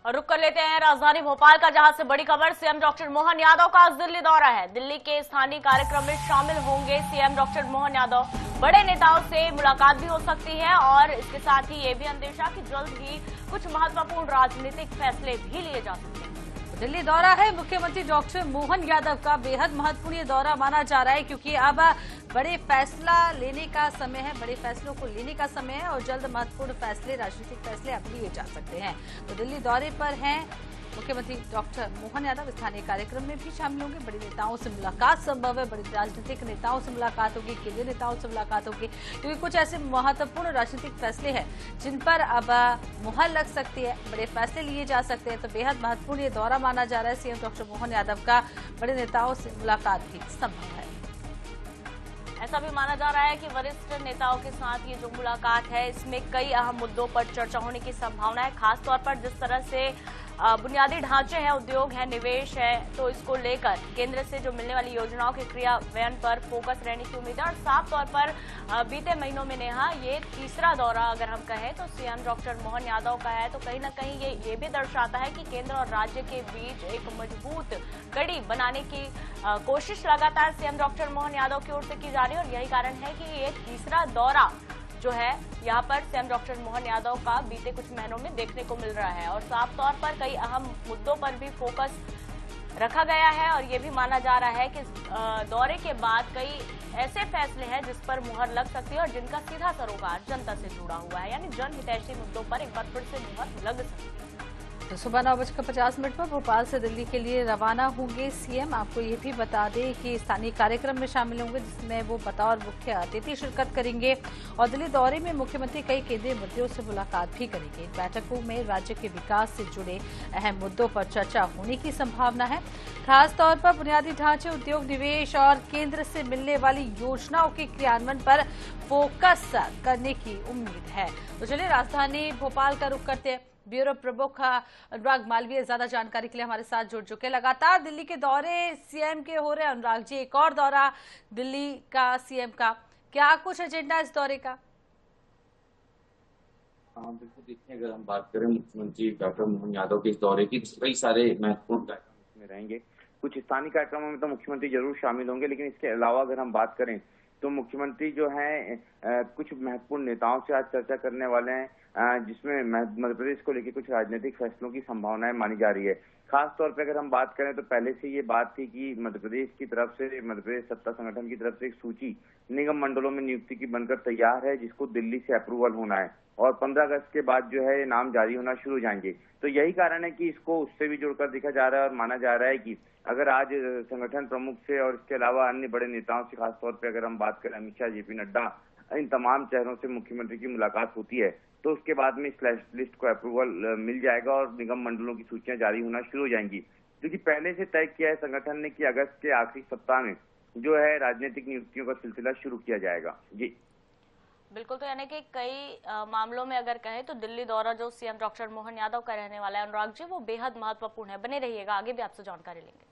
और रुक कर लेते हैं राजधानी भोपाल का, जहां से बड़ी खबर। सीएम डॉक्टर मोहन यादव का आज दिल्ली दौरा है। दिल्ली के स्थानीय कार्यक्रम में शामिल होंगे सीएम डॉक्टर मोहन यादव। बड़े नेताओं से मुलाकात भी हो सकती है और इसके साथ ही ये भी अंदेशा कि जल्द ही कुछ महत्वपूर्ण राजनीतिक फैसले भी लिए जा सकते हैं। दिल्ली दौरा है मुख्यमंत्री डॉक्टर मोहन यादव का। बेहद महत्वपूर्ण ये दौरा माना जा रहा है क्योंकि अब बड़े फैसला लेने का समय है, बड़े फैसलों को लेने का समय है और जल्द महत्वपूर्ण फैसले, राजनीतिक फैसले अब लिए जा सकते हैं। तो दिल्ली दौरे पर हैं मुख्यमंत्री डॉक्टर मोहन यादव। स्थानीय कार्यक्रम में भी शामिल होंगे। बड़े नेताओं से मुलाकात संभव है, बड़े राजनीतिक नेताओं से मुलाकात होगी, केंद्रीय नेताओं से मुलाकात होगी, क्योंकि कुछ ऐसे महत्वपूर्ण राजनीतिक फैसले हैं जिन पर अब मुहर लग सकती है, बड़े फैसले लिए जा सकते हैं। तो बेहद महत्वपूर्ण ये दौरा माना जा रहा है सीएम डॉक्टर मोहन यादव का। बड़े नेताओं से मुलाकात भी संभव है। ऐसा भी माना जा रहा है कि वरिष्ठ नेताओं के साथ ये जो मुलाकात है, इसमें कई अहम मुद्दों पर चर्चा होने की संभावना है। खासतौर पर जिस तरह से बुनियादी ढांचे हैं, उद्योग है, निवेश है, तो इसको लेकर केंद्र से जो मिलने वाली योजनाओं के क्रियान्वयन पर फोकस रहने की उम्मीद है। और साफ तौर पर बीते महीनों में नेहा ये तीसरा दौरा अगर हम कहें तो सीएम डॉक्टर मोहन यादव का है। तो कहीं ना कहीं ये भी दर्शाता है कि केंद्र और राज्य के बीच एक मजबूत कड़ी बनाने की कोशिश लगातार सीएम डॉक्टर मोहन यादव की ओर से की जा रही है। और यही कारण है कि ये तीसरा दौरा जो है यहाँ पर सीएम डॉक्टर मोहन यादव का बीते कुछ महीनों में देखने को मिल रहा है। और साफ तौर पर कई अहम मुद्दों पर भी फोकस रखा गया है और ये भी माना जा रहा है कि दौरे के बाद कई ऐसे फैसले हैं जिस पर मुहर लग सकती है और जिनका सीधा सरोकार जनता से जुड़ा हुआ है, यानी जनहितैषी मुद्दों पर एक बार फिर से मुहर लग सकती है। तो सुबह 9:50 पर भोपाल से दिल्ली के लिए रवाना होंगे सीएम। आपको ये भी बता दें कि स्थानीय कार्यक्रम में शामिल होंगे जिसमें वो बतौर मुख्य अतिथि शिरकत करेंगे। और दिल्ली दौरे में मुख्यमंत्री कई केंद्रीय मंत्रियों से मुलाकात भी करेंगे। बैठकों में राज्य के विकास से जुड़े अहम मुद्दों पर चर्चा होने की संभावना है। खासतौर पर बुनियादी ढांचे, उद्योग, निवेश और केंद्र से मिलने वाली योजनाओं के क्रियान्वयन पर फोकस करने की उम्मीद है। तो चलिए राजधानी भोपाल का रुख करते हैं। ब्यूरो प्रमुख अनुराग मालवीय ज्यादा जानकारी के लिए हमारे साथ जुड़ चुके। लगातार दिल्ली के दौरे सीएम के हो रहे हैं। अनुराग जी, एक और दौरा दिल्ली का सीएम का, क्या कुछ एजेंडा इस दौरे का? बिल्कुल, देखिए अगर हम बात करें मुख्यमंत्री डॉक्टर मोहन यादव के इस दौरे की, तो कई सारे महत्वपूर्ण कार्यक्रम इसमें रहेंगे। कुछ स्थानीय कार्यक्रमों में तो मुख्यमंत्री जरूर शामिल होंगे, लेकिन इसके अलावा अगर हम बात करें तो मुख्यमंत्री जो है कुछ महत्वपूर्ण नेताओं से आज चर्चा करने वाले हैं, जिसमें मध्य प्रदेश को लेकर कुछ राजनीतिक फैसलों की संभावनाएं मानी जा रही है। खास तौर पे अगर हम बात करें तो पहले से ये बात थी कि मध्य प्रदेश की तरफ से, मध्य प्रदेश सत्ता संगठन की तरफ से एक सूची निगम मंडलों में नियुक्ति की बनकर तैयार है, जिसको दिल्ली से अप्रूवल होना है और 15 अगस्त के बाद जो है नाम जारी होना शुरू हो जाएंगे। तो यही कारण है कि इसको उससे भी जुड़कर देखा जा रहा है और माना जा रहा है कि अगर आज संगठन प्रमुख से और इसके अलावा अन्य बड़े नेताओं से, खासतौर पर अगर हम बात करें अमित शाह, जेपी नड्डा, इन तमाम चेहरों से मुख्यमंत्री की मुलाकात होती है, तो उसके बाद में इस लिस्ट को अप्रूवल मिल जाएगा और निगम मंडलों की सूचियां जारी होना शुरू हो जाएंगी। क्योंकि पहले से तय किया है संगठन ने कि अगस्त के आखिरी सप्ताह में जो है राजनीतिक नियुक्तियों का सिलसिला शुरू किया जाएगा। जी बिल्कुल, तो यानी कि कई मामलों में अगर कहें तो दिल्ली दौरा जो सीएम डॉक्टर मोहन यादव का रहने वाला है अनुराग जी, वो बेहद महत्वपूर्ण है। बने रहिएगा, आगे भी आपसे जानकारी लेंगे।